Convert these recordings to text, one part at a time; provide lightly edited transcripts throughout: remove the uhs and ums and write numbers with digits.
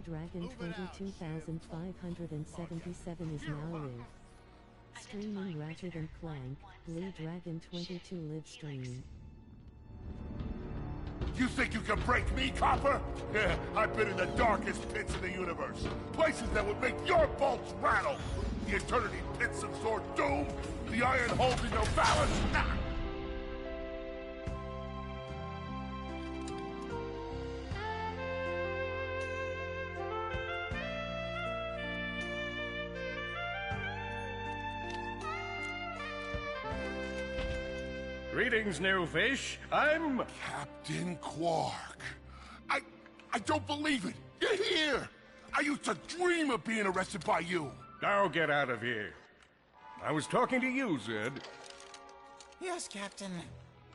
Dragon 22,577 is now live. Streaming Ratchet and Clank, Blue Dragon 22 live stream. You think you can break me, Copper? Yeah, I've been in the darkest pits of the universe. Places that would make your bolts rattle. The eternity pits of Sword Doom, the iron holes in your balance. Greetings, new fish. I'm... Captain Quark. I don't believe it. You're here. I used to dream of being arrested by you. Now get out of here. I was talking to you, Zed. Yes, Captain.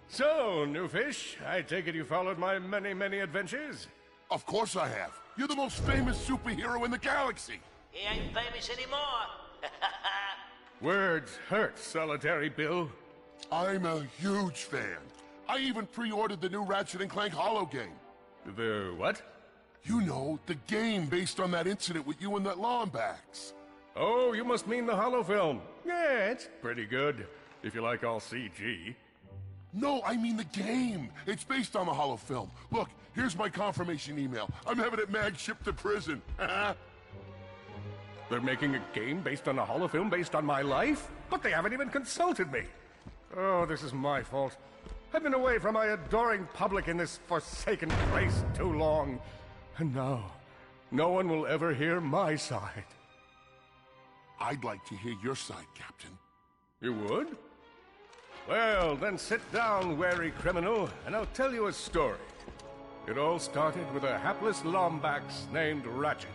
So, new fish, I take it you followed my many, many adventures? Of course I have. You're the most famous superhero in the galaxy. He ain't famous anymore. Words hurt, Solitary Bill. I'm a huge fan. I even pre-ordered the new Ratchet & Clank holo game. The what? You know, the game based on that incident with you and that Lombax. Oh, you must mean the holo film. Yeah, it's pretty good, if you like all CG. No, I mean the game. It's based on the holo film. Look, here's my confirmation email. I'm having it mag shipped to prison. They're making a game based on a holo film based on my life? But they haven't even consulted me. Oh, this is my fault. I've been away from my adoring public in this forsaken place too long. And now, no one will ever hear my side. I'd like to hear your side, Captain. You would? Well, then sit down, wary criminal, and I'll tell you a story. It all started with a hapless Lombax named Ratchet.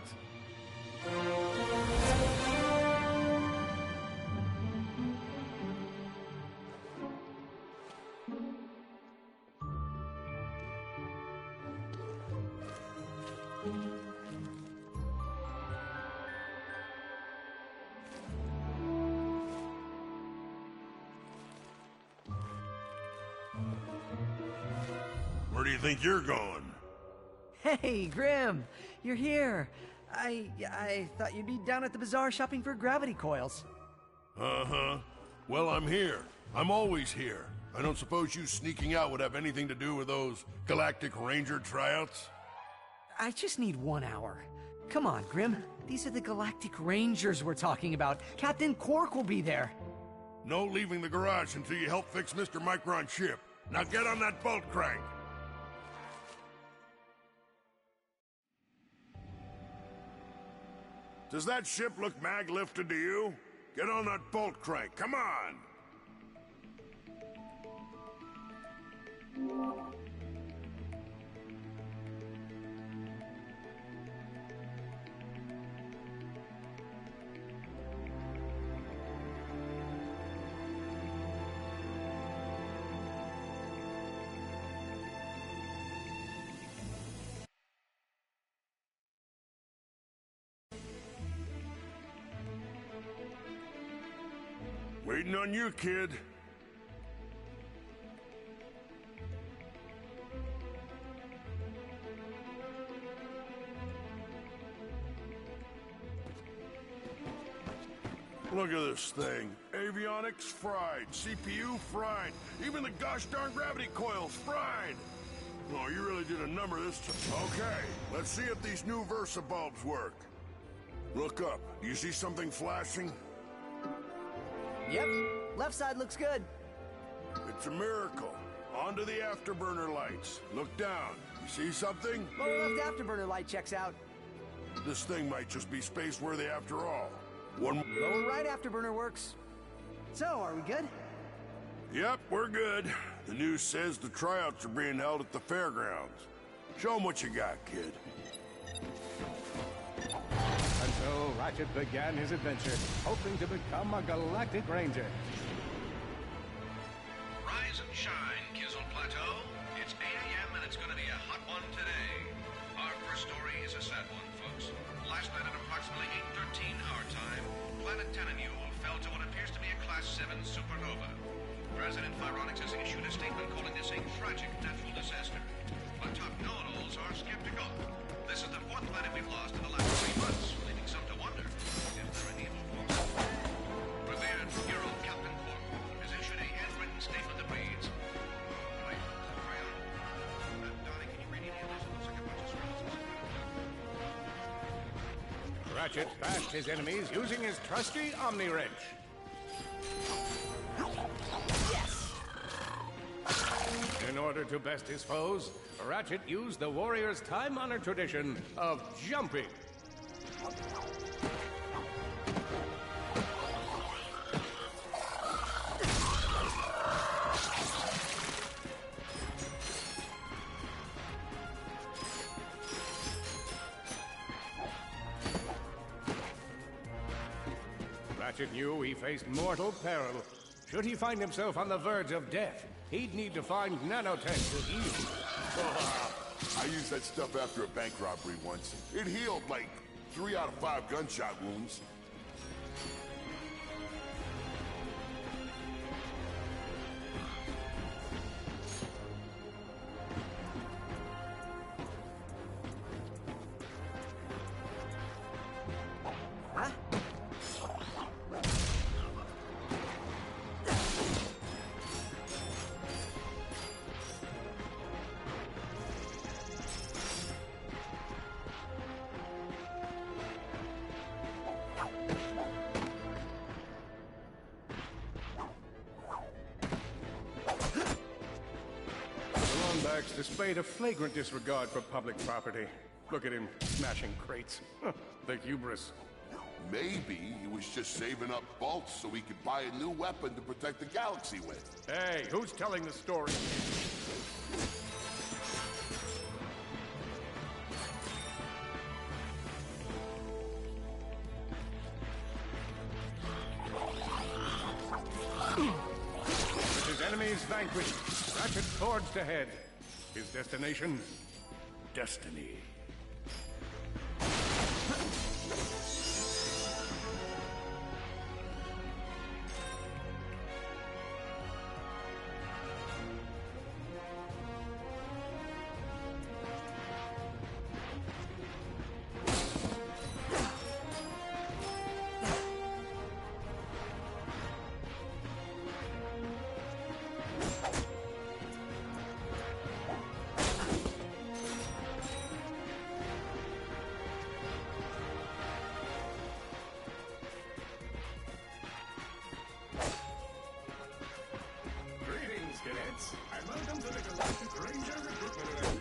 Where do you think you're going? Hey, Grim! You're here! I thought you'd be down at the bazaar shopping for gravity coils. Uh-huh. Well, I'm here. I'm always here. I don't suppose you sneaking out would have anything to do with those Galactic Ranger tryouts? I just need 1 hour. Come on, Grim. These are the Galactic Rangers we're talking about. Captain Quark will be there. No leaving the garage until you help fix Mr. Micron's ship. Now get on that bolt crank. Does that ship look mag-lifted to you? Get on that bolt crank, come on! Waiting on you, kid. Look at this thing. Avionics fried, CPU fried, even the gosh darn gravity coils fried. Oh, you really did a number this time. Okay, let's see if these new Versa bulbs work. Look up. Do you see something flashing? Yep, left side looks good. It's a miracle. On to the afterburner lights. Look down. You see something? Lower left afterburner light checks out. This thing might just be space-worthy after all. One... Lower right afterburner works. So, are we good? Yep, we're good. The news says the tryouts are being held at the fairgrounds. Show 'em what you got, kid. And so Ratchet began his adventure, hoping to become a Galactic Ranger. Rise and shine, Kizzle Plateau. It's 8 a.m. and it's going to be a hot one today. Our first story is a sad one, folks. Last night at approximately 8:13 our time, planet Tanimule fell to what appears to be a Class 7 supernova. President Phyronix has issued a statement calling this a tragic natural disaster. But top know-it-alls are skeptical. This is the fourth planet we've lost in the Ratchet bashed his enemies using his trusty Omni Wrench. Yes! In order to best his foes, Ratchet used the warrior's time-honored tradition of jumping. Ratchet knew he faced mortal peril. Should he find himself on the verge of death, he'd need to find nanotech to heal. I used that stuff after a bank robbery once. It healed like 3 out of 5 gunshot wounds. Huh? Lombax displayed a flagrant disregard for public property. Look at him smashing crates. The hubris. Maybe he was just saving up bolts so he could buy a new weapon to protect the galaxy with. Hey, who's telling the story? With his enemies vanquished, Ratchet forged ahead. His destination? Destiny. And welcome to the Galactic Ranger Recruitment Event.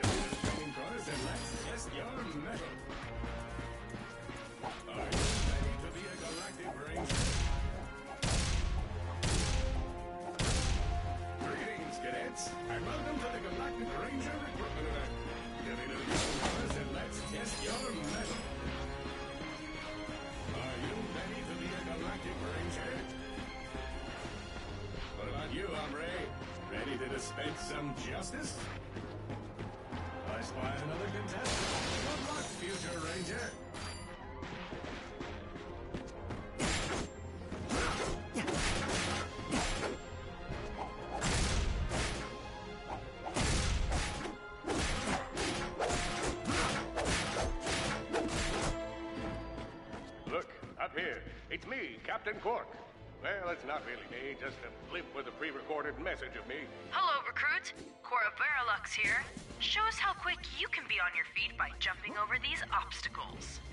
This is a training course and let's test your mettle. Are you ready to be a Galactic Ranger? Greetings, cadets, and welcome to the Galactic Ranger Recruitment Event. Get into the training course and let's test your mettle. Are you ready to be a Galactic Ranger? What about you, hombre? Ready to dispense some justice? I spy another contestant. Good luck, future ranger. Look, up here. It's me, Captain Quark. Well, it's not really me, just a blimp with a pre-recorded message of me. Hello, recruit. Cora Veralux here. Show us how quick you can be on your feet by jumping over these obstacles.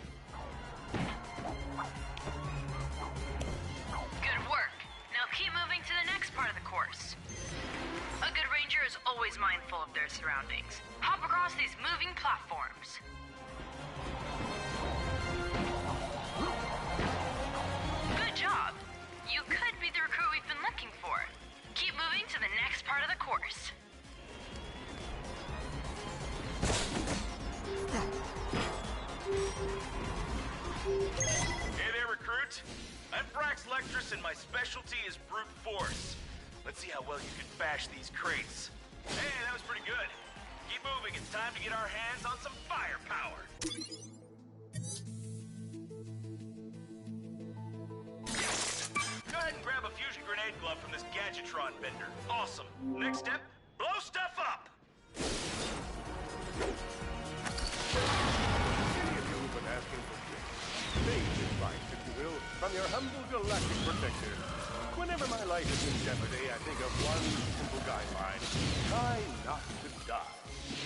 Good work. Now keep moving to the next part of the course. A good ranger is always mindful of their surroundings. Hop across these moving platforms. Good job. You could be the recruit we've been looking for. Keep moving to the next part of the course. Hey there, recruit. I'm Brax Lectress, and my specialty is brute force. Let's see how well you can bash these crates. Hey, that was pretty good. Keep moving. It's time to get our hands on some firepower. Go ahead and grab a fusion grenade glove from this Gadgetron vendor. Awesome. Next step, blow stuff up! Many of you have been asking for gifts. Mage advice, if you will, from your humble galactic protector. Whenever my life is in jeopardy, I think of one simple guideline. Try not to die.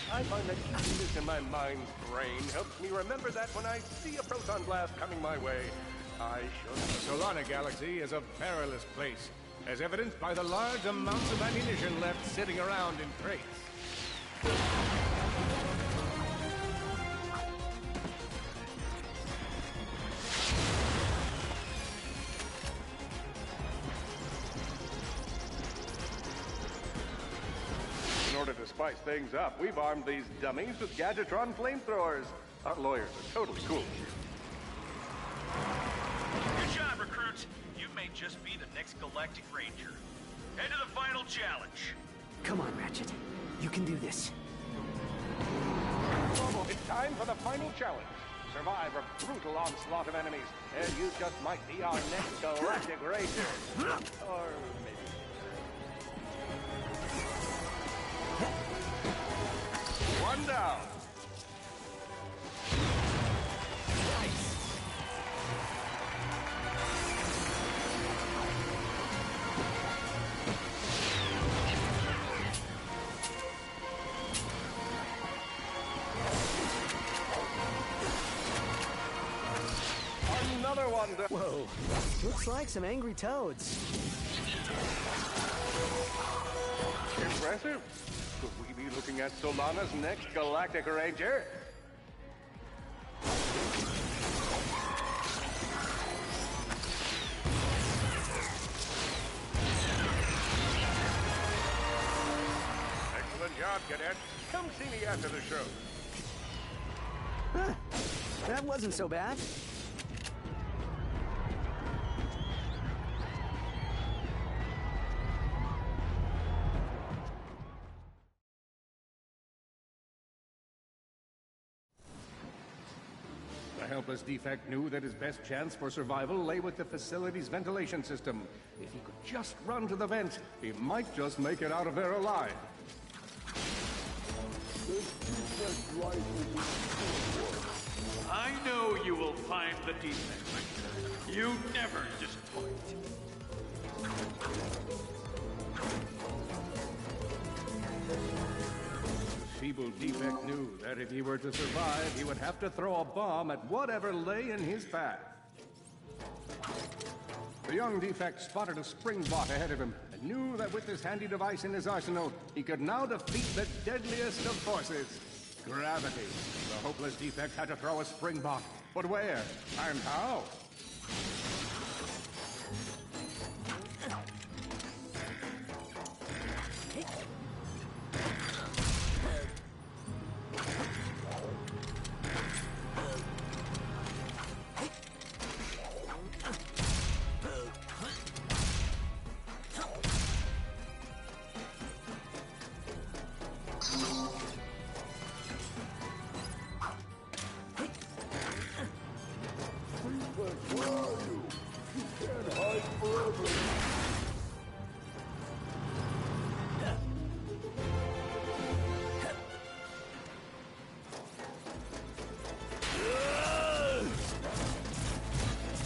I find that keeping this in my mind's brain helps me remember that when I see a proton blast coming my way, I should. The Solana Galaxy is a perilous place, as evidenced by the large amounts of ammunition left sitting around in crates. In order to spice things up, we've armed these dummies with Gadgetron flamethrowers. Our lawyers are totally cool. Good job, recruit. You may just be the next Galactic Ranger. Head to the final challenge. Come on, Ratchet. You can do this. It's time for the final challenge. Survive a brutal onslaught of enemies, and you just might be our next Galactic Ranger. Or maybe... One down. Another one down. Whoa. Looks like some angry toads. Impressive. Could we be looking at Solana's next Galactic Ranger? Excellent job, Cadet. Come see me after the show. Huh. That wasn't so bad. The helpless defect knew that his best chance for survival lay with the facility's ventilation system. If he could just run to the vent, he might just make it out of there alive. I know you will find the defect. You never disappoint. The feeble defect knew that if he were to survive, he would have to throw a bomb at whatever lay in his path. The young defect spotted a spring bot ahead of him and knew that with this handy device in his arsenal, he could now defeat the deadliest of forces, gravity. The hopeless defect had to throw a spring bot, but where and how?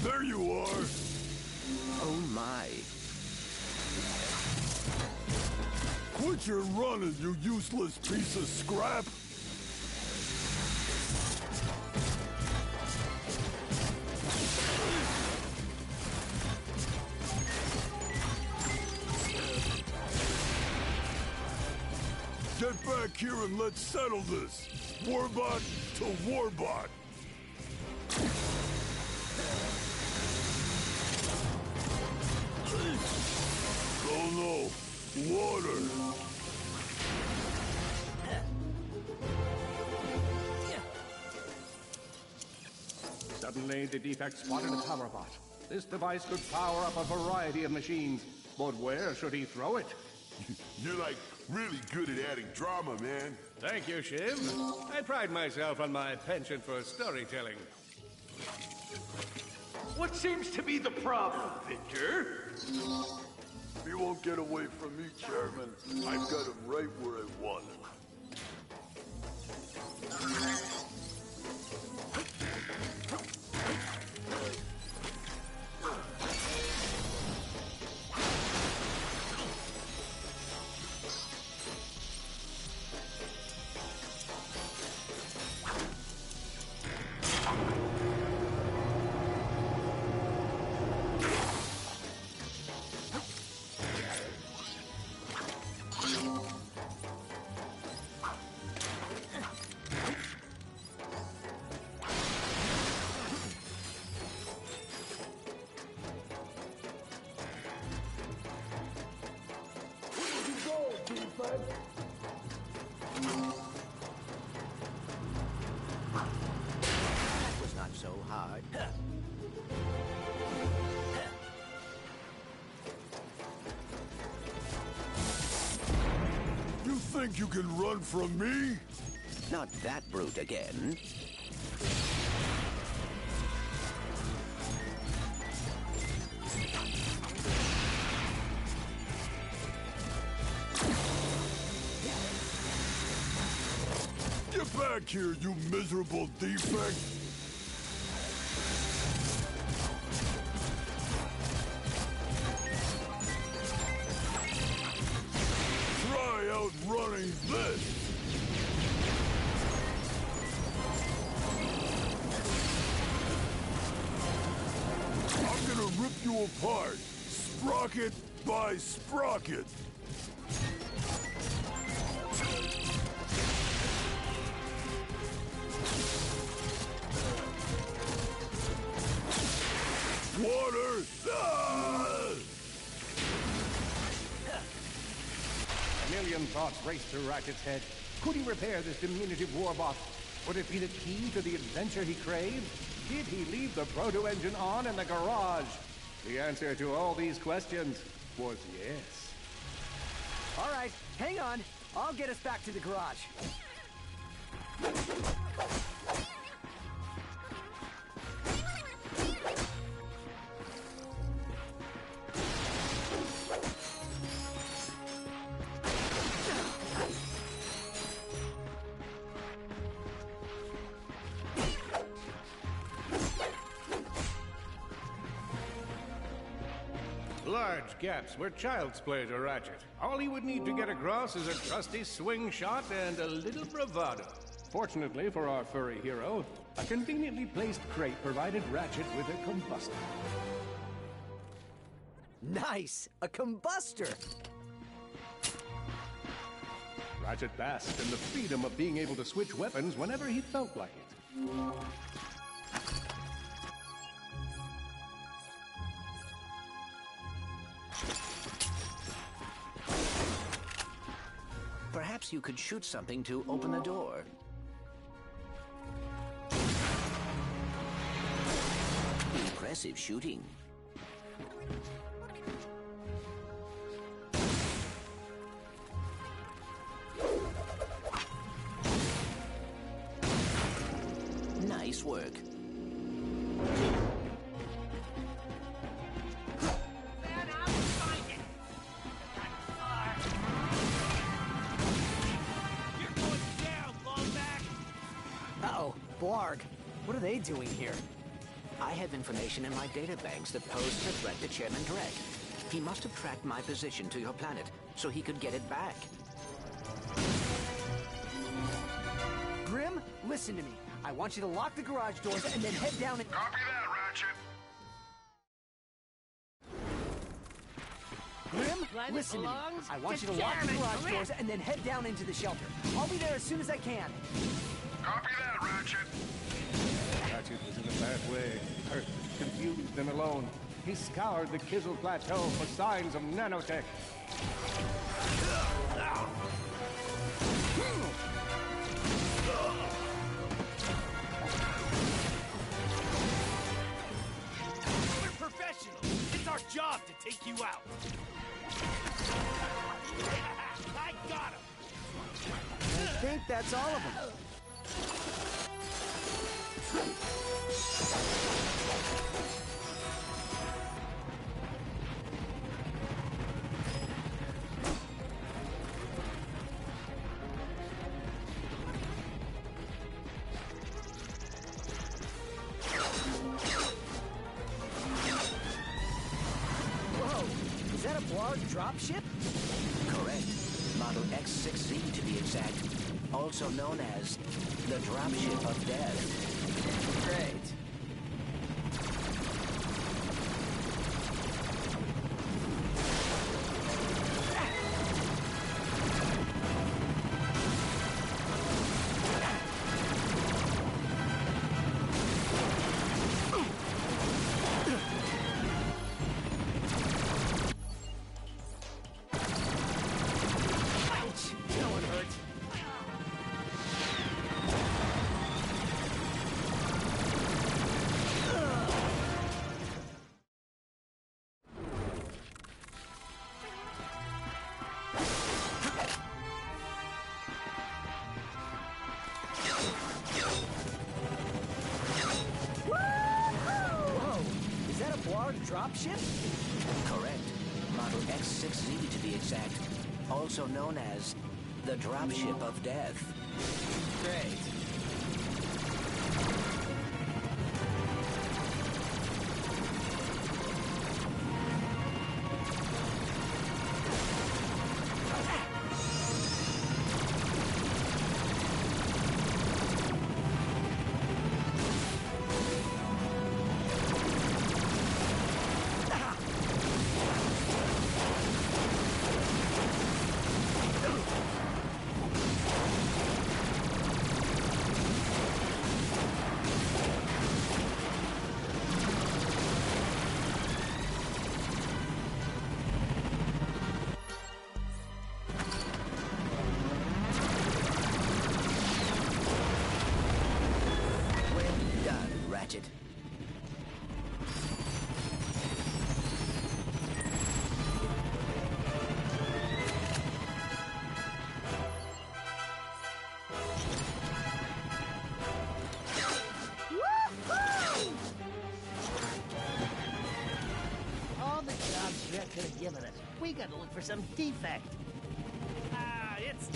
There you are! Oh my. Quit your running, you useless piece of scrap! Get back here and let's settle this! Warbot to Warbot! Oh no! Water! Suddenly, the defect spotted a power bot. This device could power up a variety of machines, but where should he throw it? You're like really good at adding drama, man. Thank you, Shiv. I pride myself on my penchant for storytelling. What seems to be the problem, Victor? He won't get away from me, Chairman. I've got him right where I want him. hard. You think you can run from me? Not that brute again. Get back here, you miserable defect! Try outrunning this! I'm gonna rip you apart, sprocket by sprocket! Water! Ah! A million thoughts raced through Ratchet's head. Could he repair this diminutive warbot? Would it be the key to the adventure he craved? Did he leave the proto-engine on in the garage? The answer to all these questions was yes. All right, hang on. I'll get us back to the garage. Large gaps were child's play to Ratchet. All he would need to get across is a trusty swing shot and a little bravado. Fortunately for our furry hero, a conveniently placed crate provided Ratchet with a combustor. Nice! A combustor! Ratchet basked in the freedom of being able to switch weapons whenever he felt like it. Perhaps you could shoot something to open the door. Impressive shooting. Nice work. Uh-oh, Blarg. What are they doing here? I have information in my databanks that poses a threat to Chairman Drek. He must have tracked my position to your planet, so he could get it back. Grim, listen to me. I want you to lock the garage doors and then head down and... Copy that, Ratchet. Grim, listen to me. I want you to lock the garage doors and then head down into the shelter. I'll be there as soon as I can. Copy that, Ratchet. Ratchet was in a bad way, hurt, confused, and alone. He scoured the Kizzle Plateau for signs of nanotech. We're professionals. It's our job to take you out. I got him. I think that's all of them. Whoa, is that a Blarg dropship? Correct. Model X6Z to be exact. Also known as the Dropship of Death. Great. dropship? Correct. Model X6Z to be exact. Also known as the dropship of death. Great. Ratchet. All the jobs Jet could have given us. We gotta look for some defect. It's...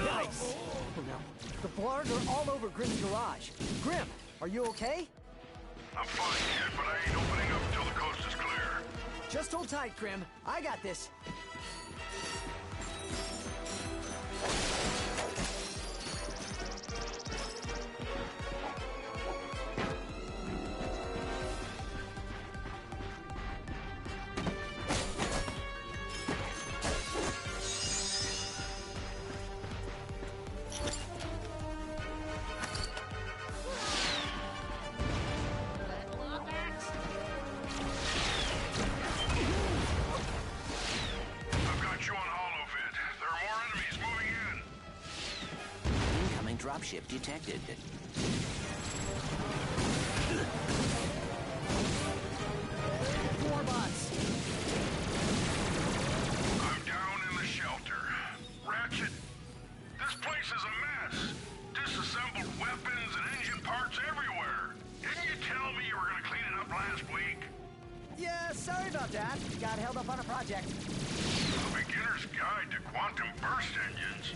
Nice! Oh no. The blarg are all over Grim's garage. Grim, are you okay? I'm fine, kid, but I ain't opening up until the coast is clear. Just hold tight, Grim. I got this. Dropship detected. Warbots! I'm down in the shelter. Ratchet, this place is a mess. Disassembled weapons and engine parts everywhere. Didn't you tell me you were gonna clean it up last week? Yeah, sorry about that. Got held up on a project. A beginner's guide to quantum burst engines.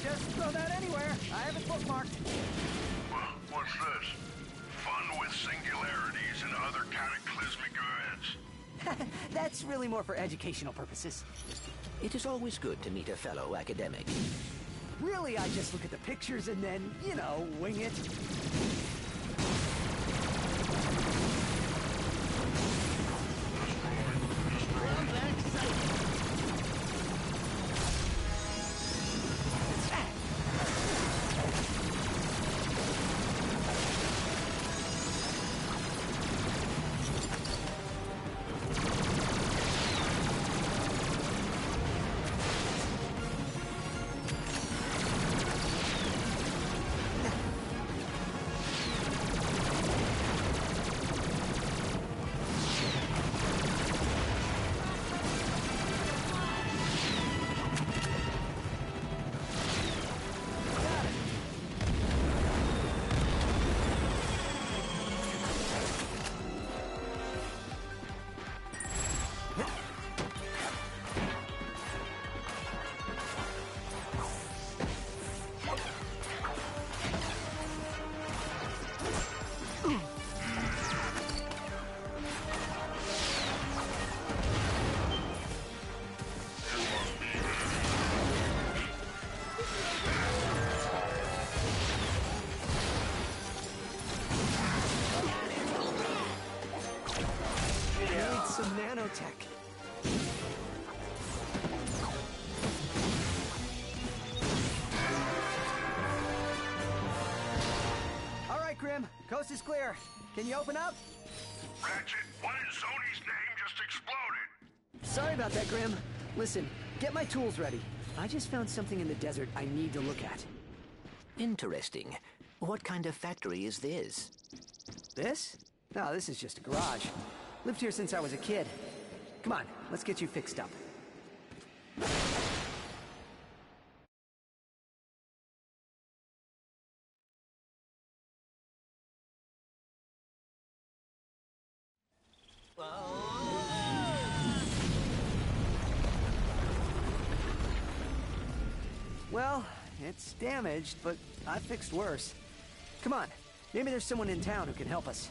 Just throw that anywhere. I have it bookmarked. What's this? Fun with singularities and other cataclysmic events. That's really more for educational purposes. It is always good to meet a fellow academic. Really, I just look at the pictures and then, you know, wing it. I'm back safe. Some nanotech. All right, Grim. Coast is clear. Can you open up? Ratchet, what in Sony's name just exploded? Sorry about that, Grim. Listen, get my tools ready. I just found something in the desert I need to look at. Interesting. What kind of factory is this? This? No, this is just a garage. Lived here since I was a kid. Come on, let's get you fixed up. Well, it's damaged, but I fixed worse. Come on, maybe there's someone in town who can help us.